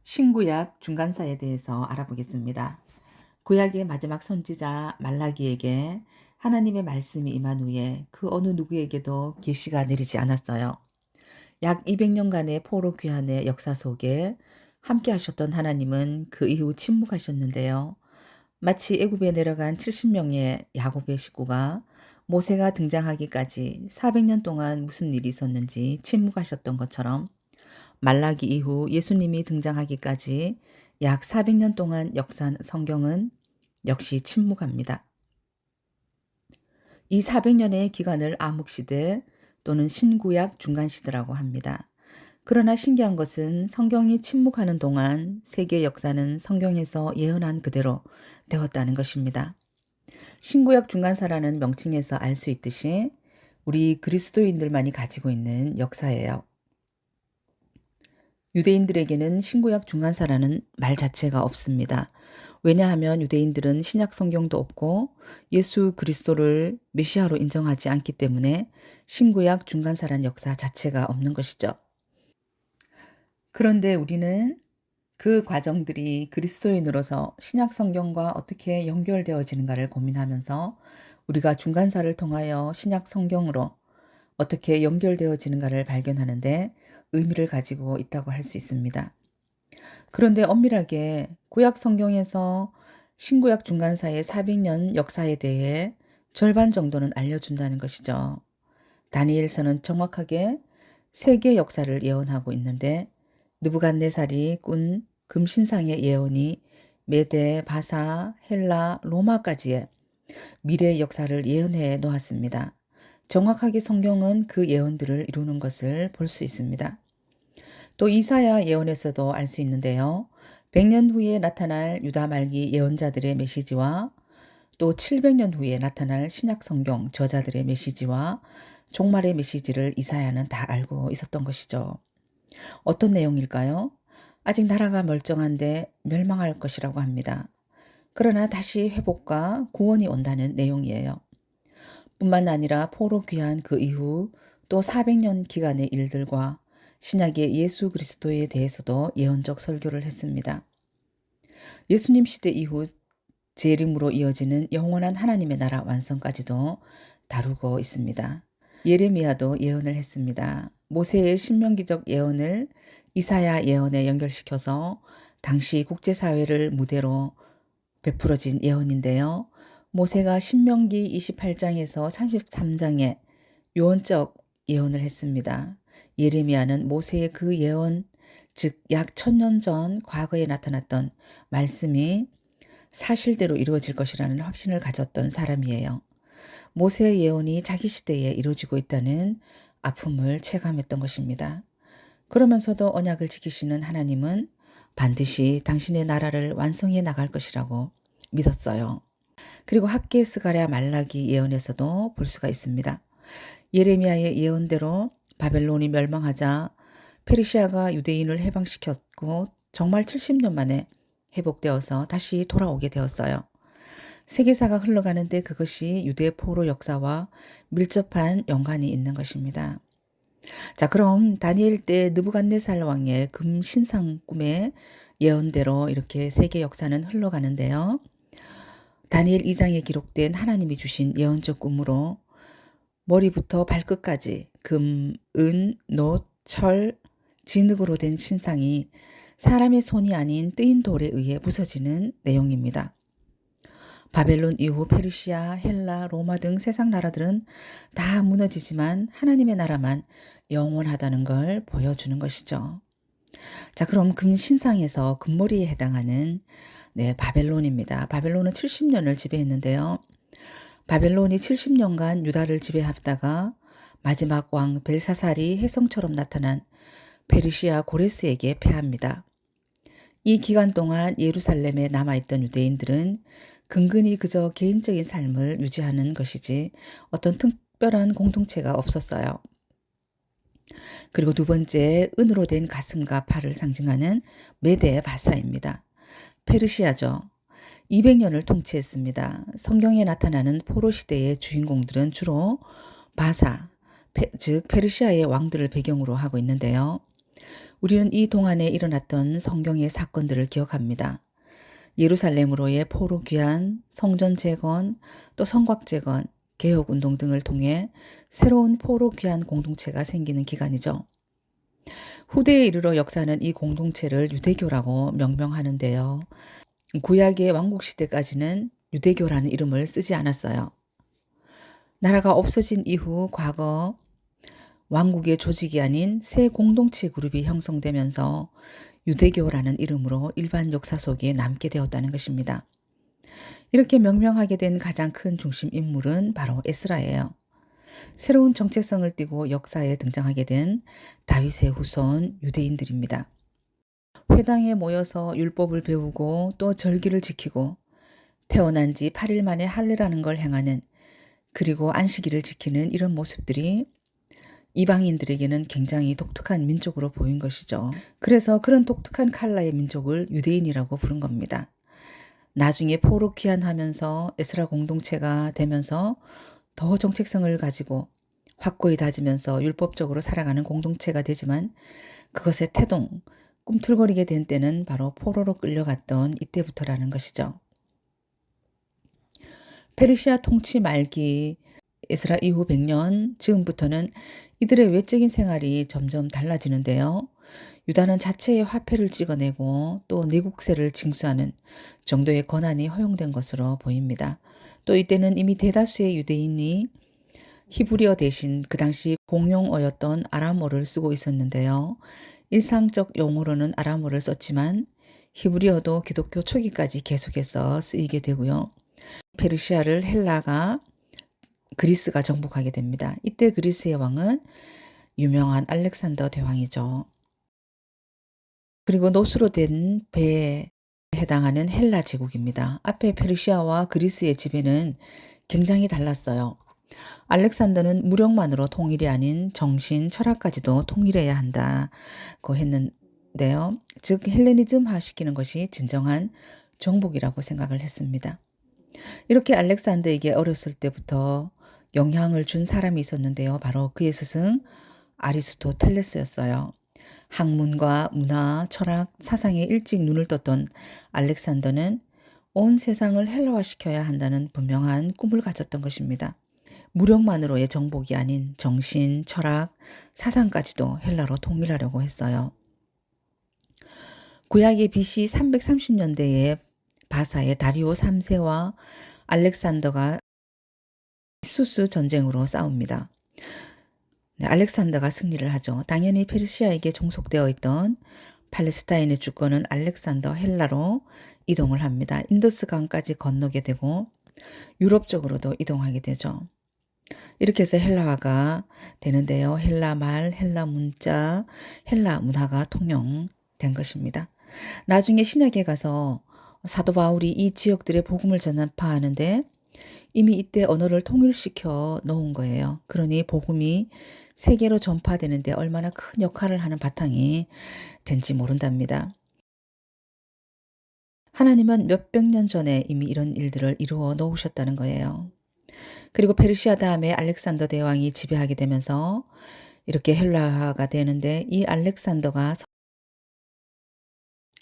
신구약 중간사에 대해서 알아보겠습니다. 구약의 마지막 선지자 말라기에게 하나님의 말씀이 임한 후에 그 어느 누구에게도 계시가 내리지 않았어요. 약 200년간의 포로 귀환의 역사 속에 함께 하셨던 하나님은 그 이후 침묵하셨는데요. 마치 애굽에 내려간 70명의 야곱의 식구가 모세가 등장하기까지 400년 동안 무슨 일이 있었는지 침묵하셨던 것처럼 말라기 이후 예수님이 등장하기까지 약 400년 동안 역사한 성경은 역시 침묵합니다. 이 400년의 기간을 암흑시대 또는 신구약 중간시대라고 합니다. 그러나 신기한 것은 성경이 침묵하는 동안 세계 역사는 성경에서 예언한 그대로 되었다는 것입니다. 신구약 중간사라는 명칭에서 알 수 있듯이 우리 그리스도인들만이 가지고 있는 역사예요. 유대인들에게는 신구약 중간사라는 말 자체가 없습니다. 왜냐하면 유대인들은 신약 성경도 없고 예수 그리스도를 메시아로 인정하지 않기 때문에 신구약 중간사란 역사 자체가 없는 것이죠. 그런데 우리는 그 과정들이 그리스도인으로서 신약 성경과 어떻게 연결되어지는가를 고민하면서 우리가 중간사를 통하여 신약 성경으로 어떻게 연결되어지는가를 발견하는데 의미를 가지고 있다고 할 수 있습니다. 그런데 엄밀하게 구약 성경에서 신구약 중간사의 400년 역사에 대해 절반 정도는 알려준다는 것이죠. 다니엘서는 정확하게 세계 역사를 예언하고 있는데 느부갓네살이 꾼 금신상의 예언이 메데, 바사, 헬라, 로마까지의 미래의 역사를 예언해 놓았습니다. 정확하게 성경은 그 예언들을 이루는 것을 볼 수 있습니다. 또 이사야 예언에서도 알 수 있는데요. 100년 후에 나타날 유다 말기 예언자들의 메시지와 또 700년 후에 나타날 신약 성경 저자들의 메시지와 종말의 메시지를 이사야는 다 알고 있었던 것이죠. 어떤 내용일까요? 아직 나라가 멀쩡한데 멸망할 것이라고 합니다. 그러나 다시 회복과 구원이 온다는 내용이에요. 뿐만 아니라 포로 귀환 그 이후 또 400년 기간의 일들과 신약의 예수 그리스도에 대해서도 예언적 설교를 했습니다. 예수님 시대 이후 재림으로 이어지는 영원한 하나님의 나라 완성까지도 다루고 있습니다. 예레미야도 예언을 했습니다. 모세의 신명기적 예언을 이사야 예언에 연결시켜서 당시 국제사회를 무대로 베풀어진 예언인데요. 모세가 신명기 28장에서 33장에 요언적 예언을 했습니다. 예레미야는 모세의 그 예언, 즉 약 1000년 전 과거에 나타났던 말씀이 사실대로 이루어질 것이라는 확신을 가졌던 사람이에요. 모세의 예언이 자기 시대에 이루어지고 있다는 아픔을 체감했던 것입니다. 그러면서도 언약을 지키시는 하나님은 반드시 당신의 나라를 완성해 나갈 것이라고 믿었어요. 그리고 학개 스가랴 말라기 예언에서도 볼 수가 있습니다. 예레미야의 예언대로 바벨론이 멸망하자 페르시아가 유대인을 해방시켰고 정말 70년 만에 회복되어서 다시 돌아오게 되었어요. 세계사가 흘러가는데 그것이 유대 포로 역사와 밀접한 연관이 있는 것입니다. 자, 그럼 다니엘 때 느부갓네살 왕의 금신상 꿈의 예언대로 이렇게 세계 역사는 흘러가는데요. 다니엘 2장에 기록된 하나님이 주신 예언적 꿈으로 머리부터 발끝까지 금, 은, 놋, 철, 진흙으로 된 신상이 사람의 손이 아닌 뜨인 돌에 의해 부서지는 내용입니다. 바벨론 이후 페르시아, 헬라, 로마 등 세상 나라들은 다 무너지지만 하나님의 나라만 영원하다는 걸 보여주는 것이죠. 자, 그럼 금신상에서 금머리에 해당하는 바벨론입니다. 바벨론은 70년을 지배했는데요. 바벨론이 70년간 유다를 지배하다가 마지막 왕 벨사살이 혜성처럼 나타난 페르시아 고레스에게 패합니다. 이 기간 동안 예루살렘에 남아있던 유대인들은 근근히 그저 개인적인 삶을 유지하는 것이지 어떤 특별한 공동체가 없었어요. 그리고 두 번째, 은으로 된 가슴과 팔을 상징하는 메데 바사입니다. 페르시아죠. 200년을 통치했습니다. 성경에 나타나는 포로 시대의 주인공들은 주로 바사, 즉 페르시아의 왕들을 배경으로 하고 있는데요. 우리는 이 동안에 일어났던 성경의 사건들을 기억합니다. 예루살렘으로의 포로 귀환, 성전 재건, 또 성곽 재건, 개혁운동 등을 통해 새로운 포로 귀환 공동체가 생기는 기간이죠. 후대에 이르러 역사는 이 공동체를 유대교라고 명명하는데요. 구약의 왕국시대까지는 유대교라는 이름을 쓰지 않았어요. 나라가 없어진 이후 과거 왕국의 조직이 아닌 새 공동체 그룹이 형성되면서 유대교라는 이름으로 일반 역사 속에 남게 되었다는 것입니다. 이렇게 명명하게 된 가장 큰 중심 인물은 바로 에스라예요. 새로운 정체성을 띠고 역사에 등장하게 된 다윗의 후손 유대인들입니다. 회당에 모여서 율법을 배우고 또 절기를 지키고 태어난 지 8일 만에 할례라는 걸 행하는, 그리고 안식일을 지키는 이런 모습들이 이방인들에게는 굉장히 독특한 민족으로 보인 것이죠. 그래서 그런 독특한 컬러의 민족을 유대인이라고 부른 겁니다. 나중에 포로 귀환하면서 에스라 공동체가 되면서 더 정체성을 가지고 확고히 다지면서 율법적으로 살아가는 공동체가 되지만, 그것의 태동, 꿈틀거리게 된 때는 바로 포로로 끌려갔던 이때부터라는 것이죠. 페르시아 통치 말기 에스라 이후 100년 즈음부터는 이들의 외적인 생활이 점점 달라지는데요. 유다는 자체의 화폐를 찍어내고 또 내국세를 징수하는 정도의 권한이 허용된 것으로 보입니다. 또 이때는 이미 대다수의 유대인이 히브리어 대신 그 당시 공용어였던 아람어를 쓰고 있었는데요. 일상적 용어로는 아람어를 썼지만 히브리어도 기독교 초기까지 계속해서 쓰이게 되고요. 페르시아를 그리스가 정복하게 됩니다. 이때 그리스의 왕은 유명한 알렉산더 대왕이죠. 그리고 노수로 된 배에 해당하는 헬라 제국입니다. 앞에 페르시아와 그리스의 지배는 굉장히 달랐어요. 알렉산더는 무력만으로 통일이 아닌 정신, 철학까지도 통일해야 한다고 했는데요. 즉 헬레니즘화 시키는 것이 진정한 정복이라고 생각을 했습니다. 이렇게 알렉산더에게 어렸을 때부터 영향을 준 사람이 있었는데요. 바로 그의 스승 아리스토텔레스였어요. 학문과 문화, 철학, 사상에 일찍 눈을 떴던 알렉산더는 온 세상을 헬라화시켜야 한다는 분명한 꿈을 가졌던 것입니다. 무력만으로의 정복이 아닌 정신, 철학, 사상까지도 헬라로 통일하려고 했어요. 구약의 BC 330년대에 바사의 다리오 3세와 알렉산더가 수스 전쟁으로 싸웁니다. 알렉산더가 승리를 하죠. 당연히 페르시아에게 종속되어 있던 팔레스타인의 주권은 알렉산더 헬라로 이동을 합니다. 인더스 강까지 건너게 되고 유럽 쪽으로도 이동하게 되죠. 이렇게 해서 헬라화가 되는데요. 헬라 말, 헬라 문자, 헬라 문화가 통용된 것입니다. 나중에 신약에 가서 사도 바울이 이 지역들의 복음을 전파하는데 이미 이때 언어를 통일시켜 놓은 거예요. 그러니 복음이 세계로 전파되는데 얼마나 큰 역할을 하는 바탕이 된지 모른답니다. 하나님은 몇백 년 전에 이미 이런 일들을 이루어 놓으셨다는 거예요. 그리고 페르시아 다음에 알렉산더 대왕이 지배하게 되면서 이렇게 헬라화가 되는데, 이 알렉산더가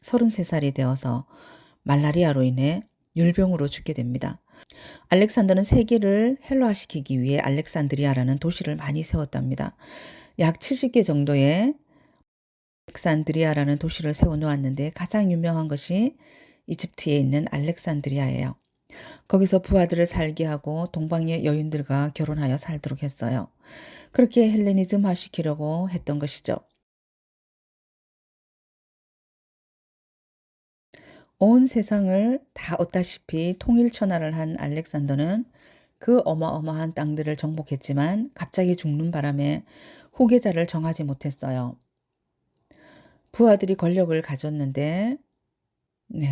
33살이 되어서 말라리아로 인해 율병으로 죽게 됩니다. 알렉산더는 세계를 헬라화시키기 위해 알렉산드리아라는 도시를 많이 세웠답니다. 약 70개 정도의 알렉산드리아라는 도시를 세워놓았는데 가장 유명한 것이 이집트에 있는 알렉산드리아예요. 거기서 부하들을 살게 하고 동방의 여인들과 결혼하여 살도록 했어요. 그렇게 헬레니즘화 시키려고 했던 것이죠. 온 세상을 다 얻다시피 통일천하를 한 알렉산더는 그 어마어마한 땅들을 정복했지만 갑자기 죽는 바람에 후계자를 정하지 못했어요. 부하들이 권력을 가졌는데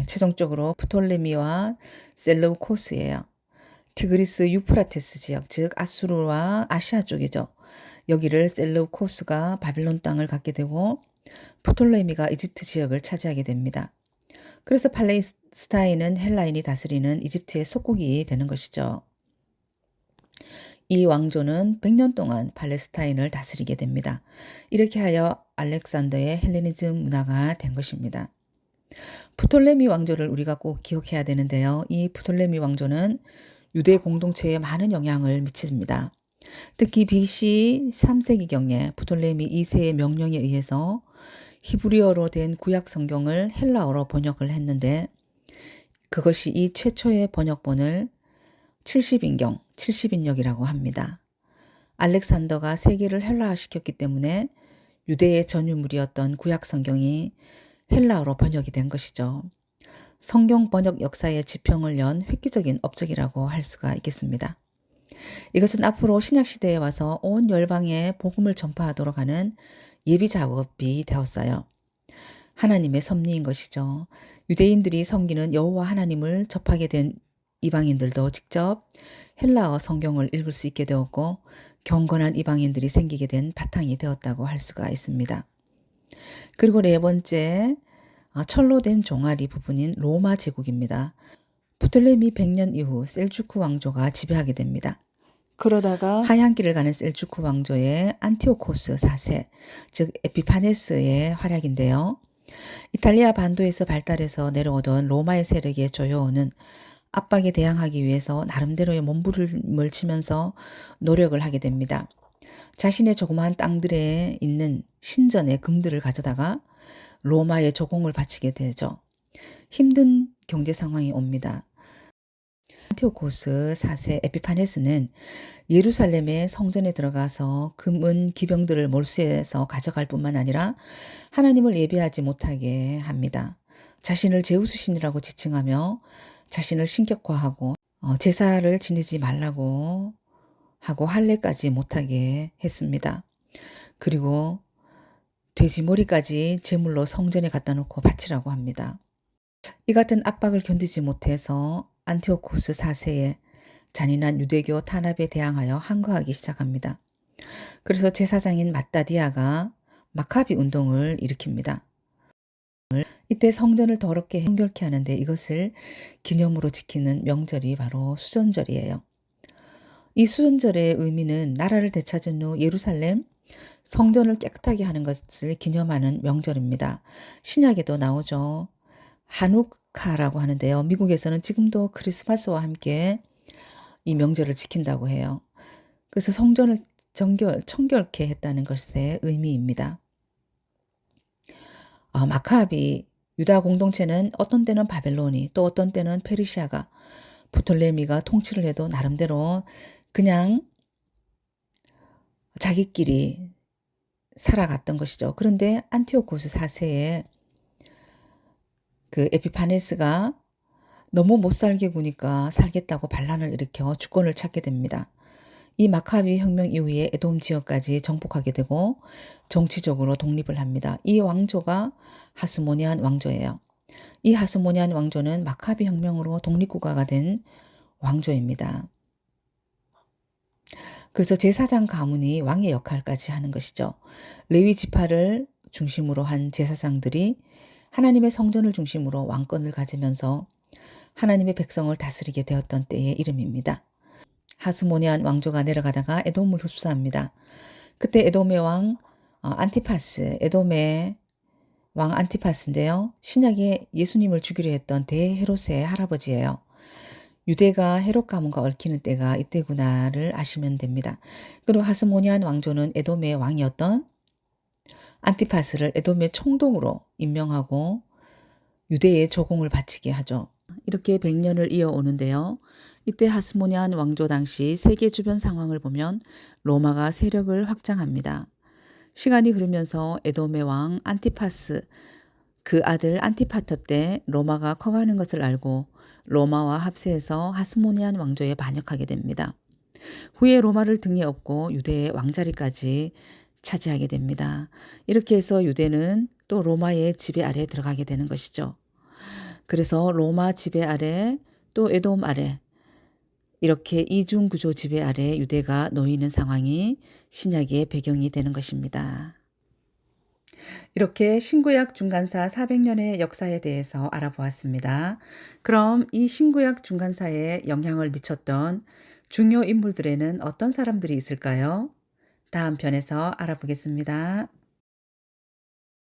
최종적으로 프톨레미와 셀레우코스예요. 티그리스 유프라테스 지역, 즉 아수르와 아시아 쪽이죠. 여기를 셀레우코스가 바빌론 땅을 갖게 되고 프톨레미가 이집트 지역을 차지하게 됩니다. 그래서 팔레스타인은 헬라인이 다스리는 이집트의 속국이 되는 것이죠. 이 왕조는 100년 동안 팔레스타인을 다스리게 됩니다. 이렇게 하여 알렉산더의 헬레니즘 문화가 된 것입니다. 프톨레미 왕조를 우리가 꼭 기억해야 되는데요. 이 프톨레미 왕조는 유대 공동체에 많은 영향을 미칩니다. 특히 BC 3세기경에 프톨레미 2세의 명령에 의해서 히브리어로 된 구약 성경을 헬라어로 번역을 했는데 그것이 이 최초의 번역본을 70인경, 70인역이라고 합니다. 알렉산더가 세계를 헬라화시켰기 때문에 유대의 전유물이었던 구약 성경이 헬라어로 번역이 된 것이죠. 성경 번역 역사의 지평을 연 획기적인 업적이라고 할 수가 있겠습니다. 이것은 앞으로 신약시대에 와서 온 열방에 복음을 전파하도록 하는 예비 작업이 되었어요. 하나님의 섭리인 것이죠. 유대인들이 섬기는 여호와 하나님을 접하게 된 이방인들도 직접 헬라어 성경을 읽을 수 있게 되었고 경건한 이방인들이 생기게 된 바탕이 되었다고 할 수가 있습니다. 그리고 네 번째, 철로 된 종아리 부분인 로마 제국입니다. 프톨레미 100년 이후 셀주크 왕조가 지배하게 됩니다. 그러다가 하얀길을 가는 셀주크 왕조의 안티오코스 4세, 즉 에피파네스의 활약인데요. 이탈리아 반도에서 발달해서 내려오던 로마의 세력에 조여오는 압박에 대항하기 위해서 나름대로의 몸부림을 치면서 노력을 하게 됩니다. 자신의 조그마한 땅들에 있는 신전의 금들을 가져다가 로마에 조공을 바치게 되죠. 힘든 경제 상황이 옵니다. 안티오코스 4세 에피파네스는 예루살렘의 성전에 들어가서 금은 기병들을 몰수해서 가져갈 뿐만 아니라 하나님을 예배하지 못하게 합니다. 자신을 제우스 신이라고 지칭하며 자신을 신격화하고 제사를 지내지 말라고 하고 할례까지 못하게 했습니다. 그리고 돼지 머리까지 제물로 성전에 갖다 놓고 바치라고 합니다. 이 같은 압박을 견디지 못해서 안티오코스 4세의 잔인한 유대교 탄압에 대항하여 항거하기 시작합니다. 그래서 제사장인 마따디아가 마카비 운동을 일으킵니다. 이때 성전을 더럽게 정결케 하는데 이것을 기념으로 지키는 명절이 바로 수전절이에요. 이 수전절의 의미는 나라를 되찾은 후 예루살렘 성전을 깨끗하게 하는 것을 기념하는 명절입니다. 신약에도 나오죠. 하누카라고 하는데요. 미국에서는 지금도 크리스마스와 함께 이 명절을 지킨다고 해요. 그래서 성전을 청결케 했다는 것의 의미입니다. 마카비 유다 공동체는 어떤 때는 바벨론이 또 어떤 때는 페르시아가 프톨레미가 통치를 해도 나름대로 그냥 자기끼리 살아갔던 것이죠. 그런데 안티오코스 4세에 그 에피파네스가 너무 못 살게 구니까 살겠다고 반란을 일으켜 주권을 찾게 됩니다. 이 마카비 혁명 이후에 에돔 지역까지 정복하게 되고 정치적으로 독립을 합니다. 이 왕조가 하스모니안 왕조예요. 이 하스모니안 왕조는 마카비 혁명으로 독립국가가 된 왕조입니다. 그래서 제사장 가문이 왕의 역할까지 하는 것이죠. 레위 지파를 중심으로 한 제사장들이 하나님의 성전을 중심으로 왕권을 가지면서 하나님의 백성을 다스리게 되었던 때의 이름입니다. 하스모니안 왕조가 내려가다가 에돔을 흡수합니다. 그때 에돔의 왕 안티파스, 에돔의 왕 안티파스인데요. 신약에 예수님을 죽이려 했던 대헤롯의 할아버지예요. 유대가 헤롯 가문과 얽히는 때가 이때구나를 아시면 됩니다. 그리고 하스모니안 왕조는 에돔의 왕이었던 안티파스를 에돔의 총독으로 임명하고 유대의 조공을 바치게 하죠. 이렇게 100년을 이어오는데요. 이때 하스모니안 왕조 당시 세계 주변 상황을 보면 로마가 세력을 확장합니다. 시간이 흐르면서 에돔의 왕 안티파스, 그 아들 안티파터 때 로마가 커가는 것을 알고 로마와 합세해서 하스모니안 왕조에 반역하게 됩니다. 후에 로마를 등에 업고 유대의 왕자리까지 차지하게 됩니다. 이렇게 해서 유대는 또 로마의 지배 아래에 들어가게 되는 것이죠. 그래서 로마 지배 아래 또 에돔 아래 이렇게 이중구조 지배 아래 유대가 놓이는 상황이 신약의 배경이 되는 것입니다. 이렇게 신구약 중간사 400년의 역사에 대해서 알아보았습니다. 그럼 이 신구약 중간사에 영향을 미쳤던 중요 인물들에는 어떤 사람들이 있을까요? 다음 편에서 알아보겠습니다.